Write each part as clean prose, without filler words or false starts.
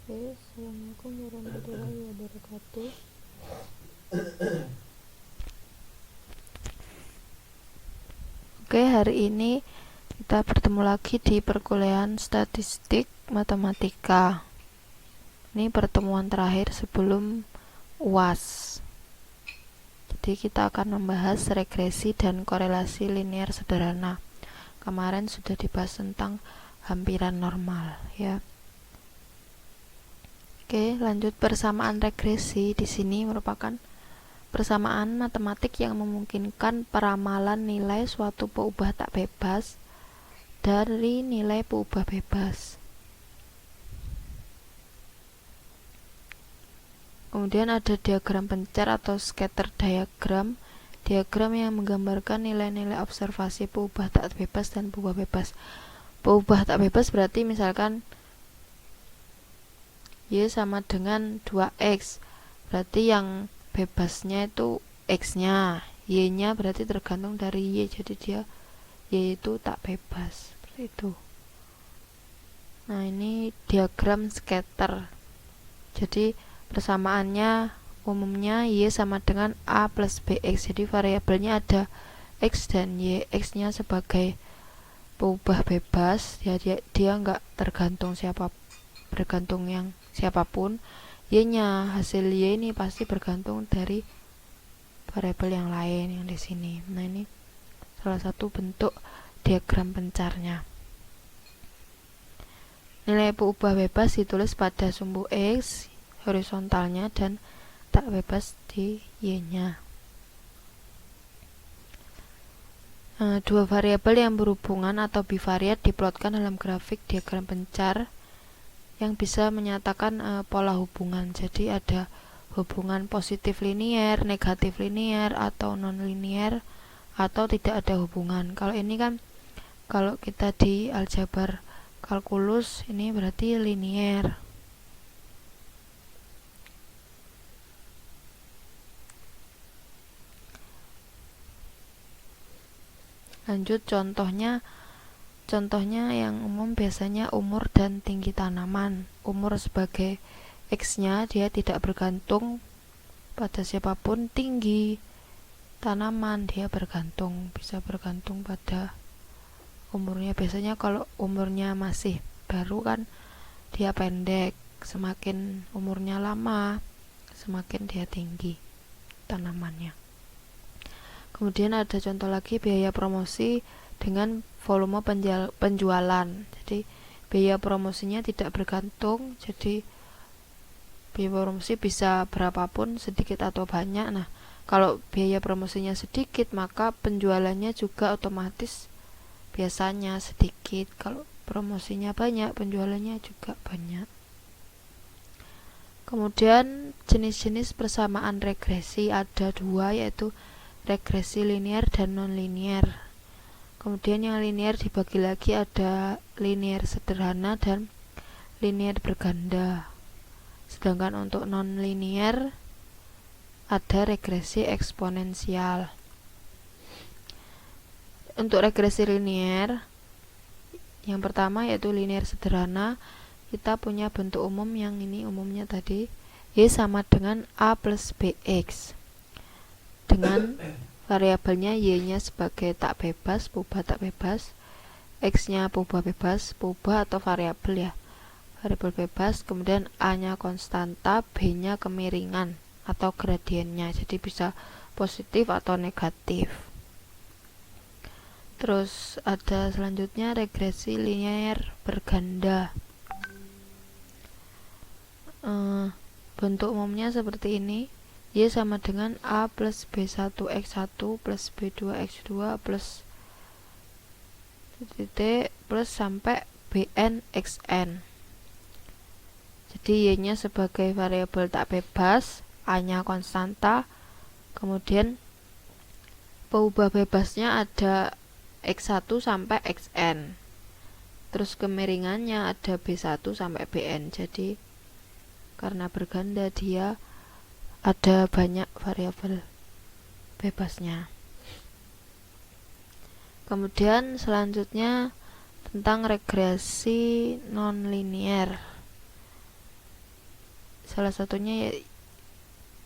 Oke, assalamualaikum warahmatullahi wabarakatuh. Oke, hari ini kita bertemu lagi di perkuliahan statistik matematika. Ini pertemuan terakhir sebelum UAS. Jadi kita akan membahas regresi dan korelasi linear sederhana. Kemarin sudah dibahas tentang hampiran normal, ya. Oke, lanjut. Persamaan regresi di sini merupakan persamaan matematik yang memungkinkan peramalan nilai suatu peubah tak bebas dari nilai peubah bebas. Kemudian ada diagram pencar atau scatter diagram, diagram yang menggambarkan nilai-nilai observasi peubah tak bebas dan peubah bebas. Peubah tak bebas berarti misalkan Y sama dengan 2X, berarti yang bebasnya itu X-nya, Y-nya berarti tergantung dari Y, jadi dia Y itu tak bebas, seperti itu. Nah, ini diagram scatter. Jadi persamaannya umumnya Y sama dengan A plus BX, jadi variabelnya ada X dan Y. X-nya sebagai peubah bebas, dia nggak tergantung bergantung yang siapapun. Y-nya, hasil Y ini pasti bergantung dari variabel yang lain yang di sini. Nah, ini salah satu bentuk diagram pencarnya. Nilai peubah bebas ditulis pada sumbu X horizontalnya dan tak bebas di Y-nya. Dua variabel yang berhubungan atau bivariat diplotkan dalam grafik diagram pencar yang bisa menyatakan pola hubungan. Jadi ada hubungan positif linier, negatif linier, atau non-linier, atau tidak ada hubungan. Kalau ini kan, kalau kita di aljabar kalkulus, ini berarti linier. Lanjut contohnya yang umum biasanya umur dan tinggi tanaman. Umur sebagai X-nya dia tidak bergantung pada siapapun. Tinggi tanaman dia bergantung, bisa bergantung pada umurnya. Biasanya kalau umurnya masih baru kan dia pendek, semakin umurnya lama semakin dia tinggi tanamannya. Kemudian ada contoh lagi, biaya promosi dengan volume penjualan. Jadi biaya promosinya tidak bergantung, jadi biaya promosi bisa berapapun, sedikit atau banyak. Nah, kalau biaya promosinya sedikit, maka penjualannya juga otomatis biasanya sedikit. Kalau promosinya banyak, penjualannya juga banyak. Kemudian jenis-jenis persamaan regresi ada dua, yaitu regresi linier dan non-linier. Kemudian yang linier dibagi lagi, ada linier sederhana dan linier berganda. Sedangkan untuk non-linier ada regresi eksponensial. Untuk regresi linier, yang pertama yaitu linier sederhana, kita punya bentuk umum yang ini umumnya tadi, Y sama dengan A plus BX. Dengan variabelnya Y-nya sebagai tak bebas, peubah tak bebas, X-nya peubah bebas, peubah atau variabel ya, variabel bebas. Kemudian A-nya konstanta, B-nya kemiringan atau gradiennya, jadi bisa positif atau negatif. Terus ada selanjutnya regresi linier berganda. Bentuk umumnya seperti ini, Y sama dengan A plus B1X1 plus B2X2 plus titik plus sampai BN/XN. Jadi Y-nya sebagai variabel tak bebas, A-nya konstanta, kemudian peubah bebasnya ada X1 sampai XN. Terus kemiringannya ada B1 sampai BN. Jadi karena berganda dia ada banyak variabel bebasnya. Kemudian selanjutnya tentang regresi non-linier. Salah satunya ya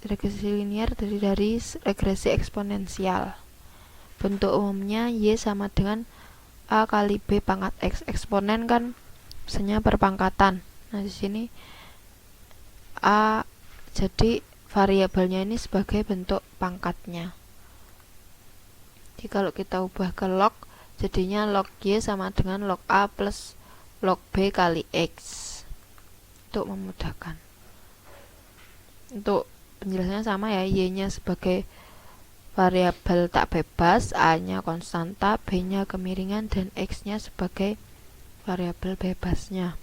regresi linear terdiri dari regresi eksponensial. Bentuk umumnya Y sama dengan A kali B pangkat X. Eksponen kan misalnya perpangkatan. Nah, di sini A, jadi variabelnya ini sebagai bentuk pangkatnya. Jadi kalau kita ubah ke log, jadinya log Y sama dengan log A plus log B kali X. Untuk memudahkan. Untuk penjelasannya sama ya, Y-nya sebagai variabel tak bebas, A-nya konstanta, B-nya kemiringan, dan X-nya sebagai variabel bebasnya.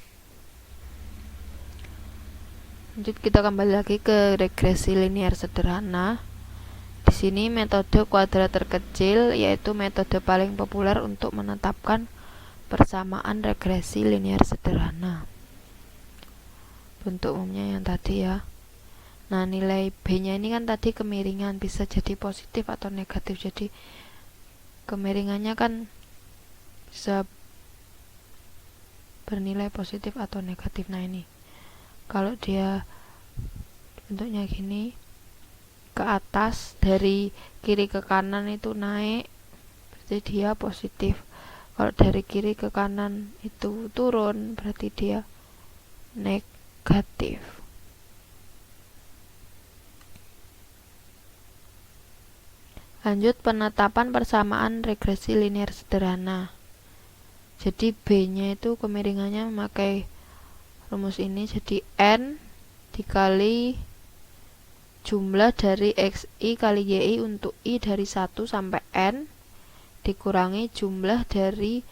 Lanjut, kita kembali lagi ke regresi linear sederhana. Di sini metode kuadrat terkecil yaitu metode paling populer untuk menetapkan persamaan regresi linear sederhana. Bentuk umumnya yang tadi ya. Nah, nilai B-nya ini kan tadi kemiringan, bisa jadi positif atau negatif. Jadi kemiringannya kan bisa bernilai positif atau negatif. Nah, ini kalau dia bentuknya gini, ke atas dari kiri ke kanan itu naik, berarti dia positif. Kalau dari kiri ke kanan itu turun, berarti dia negatif. Lanjut, penetapan persamaan regresi linear sederhana. Jadi B-nya itu kemiringannya memakai rumus ini, jadi N dikali jumlah dari XI kali YI untuk I dari 1 sampai N dikurangi jumlah dari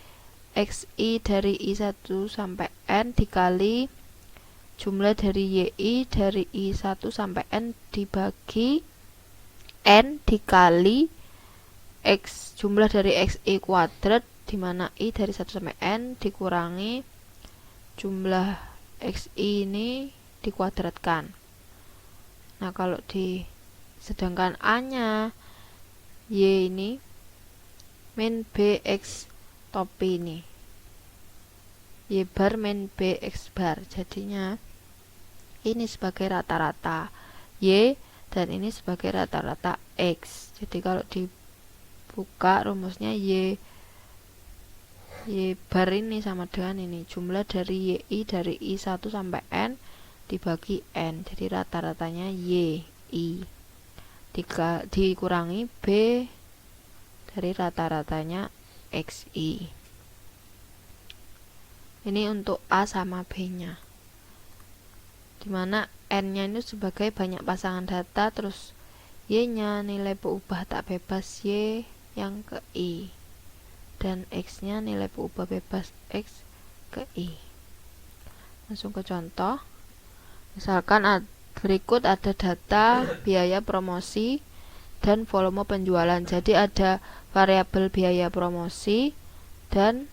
XI dari I1 sampai N dikali jumlah dari YI dari I1 sampai N dibagi N dikali X jumlah dari XI kuadrat, dimana I dari 1 sampai N dikurangi jumlah XI ini dikuadratkan. Nah, kalau sedangkan A-nya Y ini min BX topi ini, Y bar min BX bar, jadinya ini sebagai rata-rata Y dan ini sebagai rata-rata X. Jadi kalau dibuka rumusnya Y bar ini sama dengan ini jumlah dari YI dari I1 sampai N dibagi N, jadi rata-ratanya YI dikurangi B dari rata-ratanya XI. Ini untuk A sama B nya, dimana N nya ini sebagai banyak pasangan data, terus Y nya nilai peubah tak bebas Y yang ke I, dan X nya nilai peubah bebas X ke I. Langsung ke contoh. Misalkan berikut ada data biaya promosi dan volume penjualan. Jadi ada variabel biaya promosi dan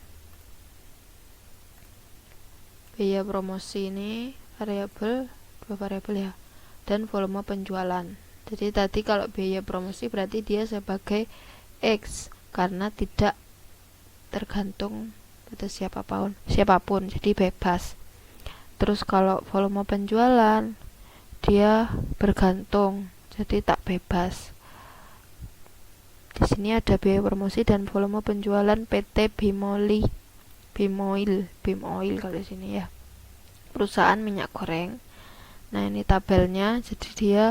biaya promosi ini dua variabel ya, dan volume penjualan. Jadi tadi kalau biaya promosi berarti dia sebagai X karena tidak tergantung pada siapapun, jadi bebas. Terus kalau volume penjualan dia bergantung, jadi tak bebas. Di sini ada biaya promosi dan volume penjualan PT Bimoil kalau di sini ya, perusahaan minyak goreng. Nah, ini tabelnya, jadi dia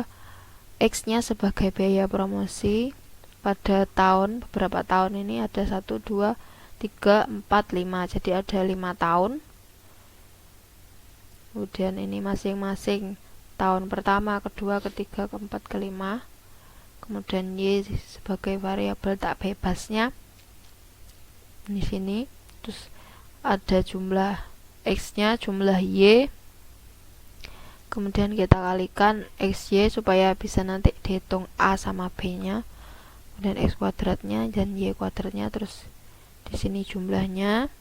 X-nya sebagai biaya promosi pada beberapa tahun ini ada 1, 2, 3, 4, 5. Jadi ada 5 tahun. Kemudian ini masing-masing tahun pertama, kedua, ketiga, keempat, kelima. Kemudian Y sebagai variabel tak bebasnya di sini. Terus ada jumlah X-nya, jumlah Y. Kemudian kita kalikan XY supaya bisa nanti dihitung A sama B-nya. Kemudian X kuadratnya dan Y kuadratnya, terus di sini jumlahnya.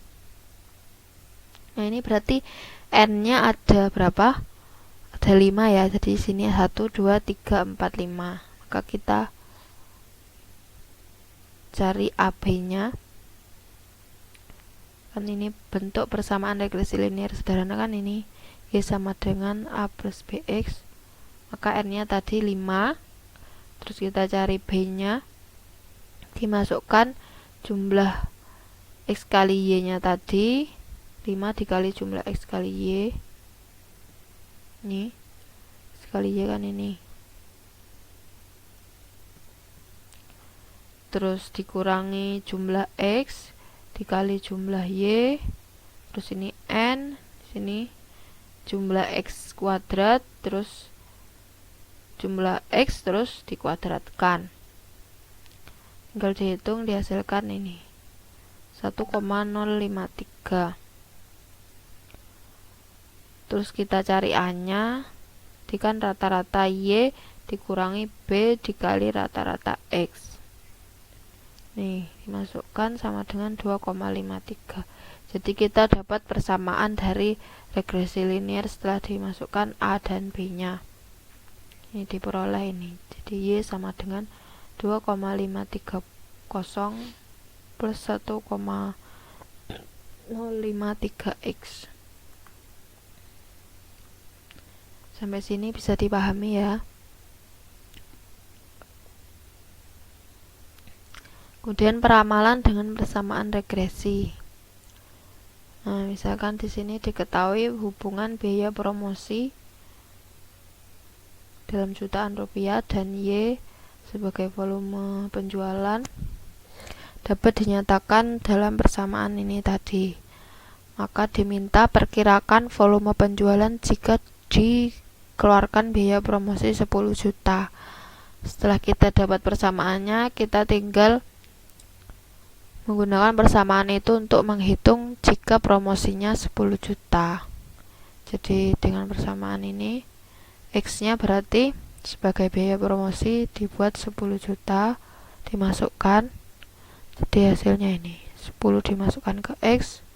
Nah, ini berarti N-nya ada berapa? Ada 5 ya. Jadi di sini 1, 2, 3, 4, 5. Maka kita cari AB-nya. Kan ini bentuk persamaan regresi linear sederhana kan ini. Y sama dengan A plus BX, maka R-nya tadi 5. Terus kita cari B-nya, dimasukkan jumlah X kali Y-nya tadi, 5 dikali jumlah X kali Y, ini X kali Y kan ini, terus dikurangi jumlah X dikali jumlah Y, terus ini N, sini jumlah X kuadrat, terus jumlah X, terus dikuadratkan, tinggal dihitung, dihasilkan ini 1,053. Terus kita cari A nya, kan rata-rata Y dikurangi B dikali rata-rata X, nih dimasukkan sama dengan 2,53. Jadi kita dapat persamaan dari regresi linear setelah dimasukkan A dan B nya, ini diperoleh ini. Jadi Y sama dengan 2,530 plus 1,053X. Sampai sini bisa dipahami ya. Kemudian peramalan dengan persamaan regresi. Nah, misalkan di sini diketahui hubungan biaya promosi dalam jutaan rupiah dan Y sebagai volume penjualan dapat dinyatakan dalam persamaan ini tadi. Maka diminta perkirakan volume penjualan jika dikeluarkan biaya promosi 10 juta. Setelah kita dapat persamaannya, kita tinggal menggunakan persamaan itu untuk menghitung jika promosinya 10 juta. Jadi dengan persamaan ini, X-nya berarti sebagai biaya promosi dibuat 10 juta, dimasukkan, jadi hasilnya ini 10 dimasukkan ke X,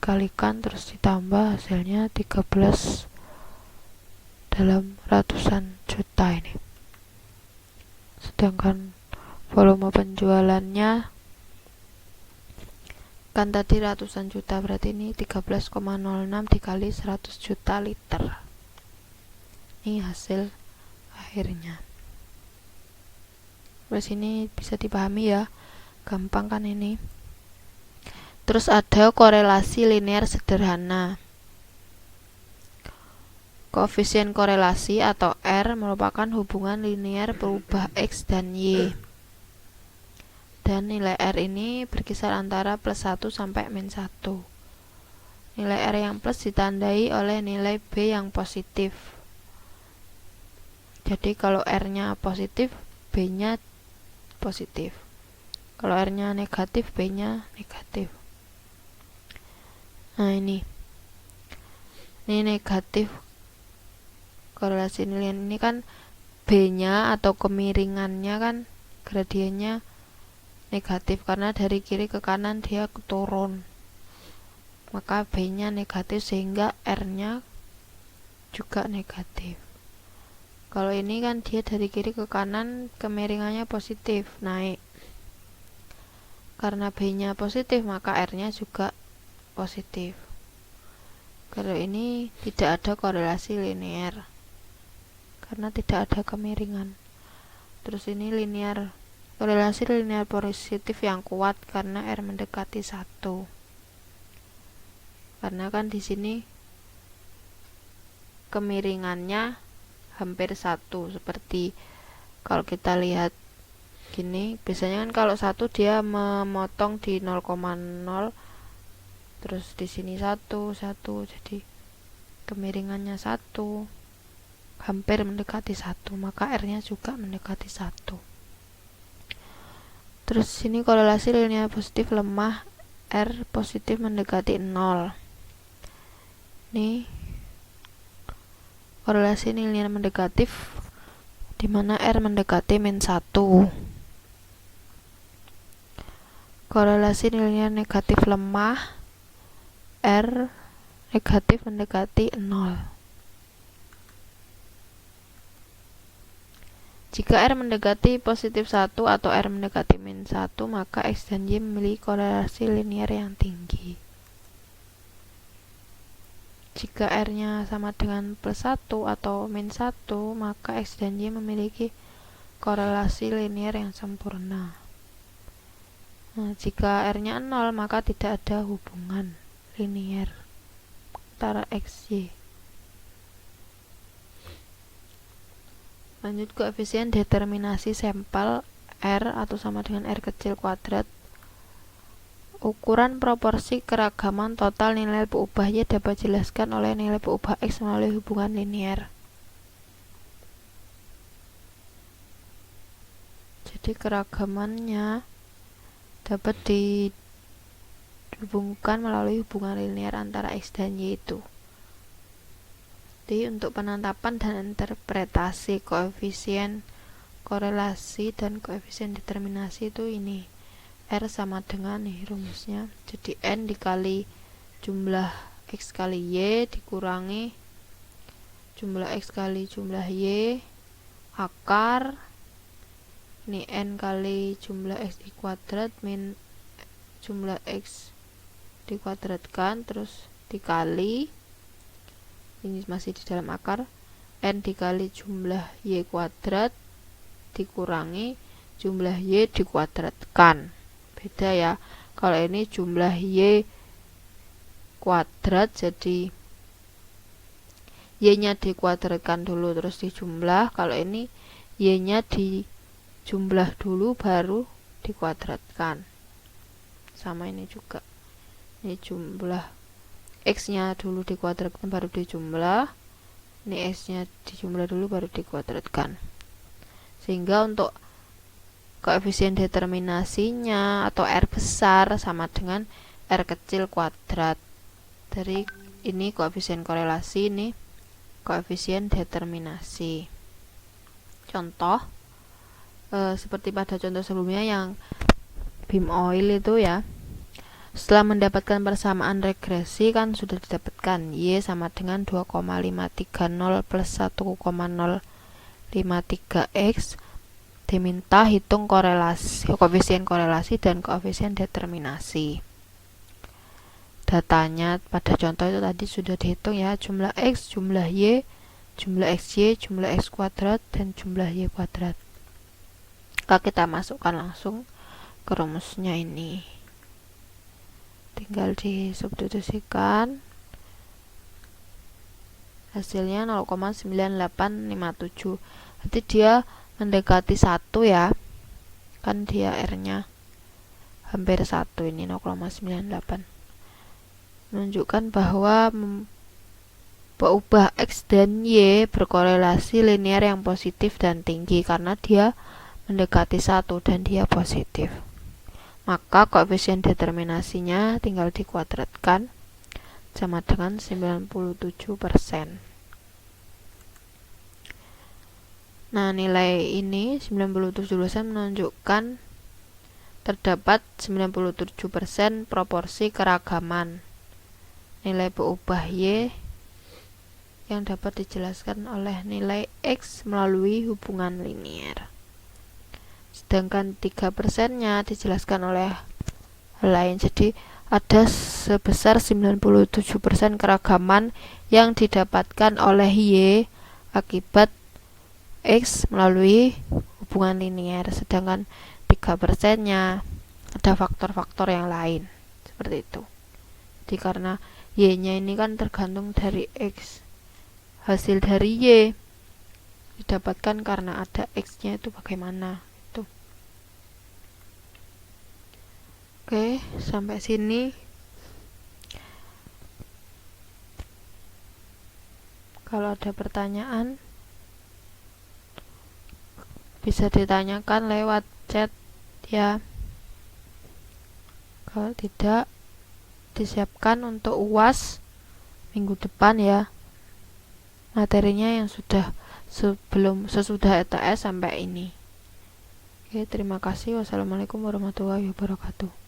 dikalikan, terus ditambah, hasilnya 13 dalam ratusan juta ini. Sedangkan volume penjualannya kan tadi ratusan juta, berarti ini 13,06 dikali 100 juta liter. Ini hasil akhirnya. Terus ini bisa dipahami ya, gampang kan ini. Terus ada korelasi linear sederhana. Koefisien korelasi atau R merupakan hubungan linear berubah X dan Y. Dan nilai R ini berkisar antara plus 1 sampai min 1. Nilai R yang plus ditandai oleh nilai B yang positif. Jadi kalau R-nya positif, B-nya positif. Kalau R-nya negatif, B-nya negatif. Nah ini negatif. Korelasi nilai ini kan B-nya atau kemiringannya kan gradiennya negatif, karena dari kiri ke kanan dia turun. Maka B-nya negatif sehingga R-nya juga negatif. Kalau ini kan dia dari kiri ke kanan, kemiringannya positif, naik. Karena B-nya positif, maka R-nya juga positif. Kalau ini tidak ada korelasi linear, karena tidak ada kemiringan. Terus ini linear, korelasi linear positif yang kuat karena R mendekati 1. Karena kan di sini kemiringannya hampir 1, seperti kalau kita lihat gini, biasanya kan kalau 1 dia memotong di 0,0, terus di sini 1, jadi kemiringannya 1, hampir mendekati 1, maka R-nya juga mendekati 1. Terus sini korelasi linear positif lemah, R positif mendekati 0. Ini korelasi linear mendekatif di mana R mendekati min 1. Korelasi linear negatif lemah, R negatif mendekati 0. Jika R mendekati positif 1 atau R mendekati min 1, maka X dan Y memiliki korelasi linear yang tinggi. Jika R-nya sama dengan +1 atau -1, maka X dan Y memiliki korelasi linier yang sempurna. Nah, jika R-nya 0, maka tidak ada hubungan linier antara X, Y. Lanjut, koefisien determinasi sampel R atau sama dengan R kecil kuadrat. Ukuran proporsi keragaman total nilai peubah Y dapat dijelaskan oleh nilai peubah X melalui hubungan linier. Jadi keragamannya dapat dihubungkan melalui hubungan linier antara X dan Y itu. Jadi untuk penetapan dan interpretasi koefisien korelasi dan koefisien determinasi itu ini. R sama dengan nih rumusnya, jadi N dikali jumlah X kali Y dikurangi jumlah X kali jumlah Y akar ini N kali jumlah X kuadrat min jumlah X dikuadratkan terus dikali, ini masih di dalam akar, N dikali jumlah Y kuadrat dikurangi jumlah Y dikuadratkan. Beda ya, kalau ini jumlah Y kuadrat, jadi Y nya dikuadratkan dulu terus dijumlah. Kalau ini Y nya dijumlah dulu baru dikuadratkan. Sama ini juga, ini jumlah X nya dulu dikuadratkan baru dijumlah, ini X nya dijumlah dulu baru dikuadratkan. Sehingga untuk koefisien determinasinya atau R besar sama dengan R kecil kuadrat. Dari ini koefisien korelasi, ini koefisien determinasi. Contoh seperti pada contoh sebelumnya yang beam oil itu ya, setelah mendapatkan persamaan regresi kan sudah didapatkan Y sama dengan 2,530 plus 1,053X. Diminta hitung korelasi, koefisien korelasi dan koefisien determinasi. Datanya pada contoh itu tadi sudah dihitung ya, jumlah X, jumlah Y, jumlah XY, jumlah X kuadrat, dan jumlah Y kuadrat. Kita masukkan langsung ke rumusnya ini. Tinggal disubstitusikan. Hasilnya 0,9857. Berarti dia mendekati 1 ya, kan dia R nya hampir 1, ini 0,98, menunjukkan bahwa peubah X dan Y berkorelasi linear yang positif dan tinggi karena dia mendekati 1 dan dia positif. Maka koefisien determinasinya tinggal dikuadratkan sama dengan 97%. Nah, nilai ini 97% menunjukkan terdapat 97% proporsi keragaman nilai peubah Y yang dapat dijelaskan oleh nilai X melalui hubungan linier. Sedangkan 3%-nya dijelaskan oleh hal lain. Jadi ada sebesar 97% keragaman yang didapatkan oleh Y akibat X melalui hubungan linier, sedangkan 3%-nya ada faktor-faktor yang lain seperti itu. Jadi karena Y nya ini kan tergantung dari X, hasil dari Y didapatkan karena ada X nya itu bagaimana itu. Oke, sampai sini. Kalau ada pertanyaan bisa ditanyakan lewat chat ya. Kalau tidak, disiapkan untuk UAS minggu depan ya, materinya yang sudah sesudah ETS sampai ini. Oke, terima kasih. Wassalamualaikum warahmatullahi wabarakatuh.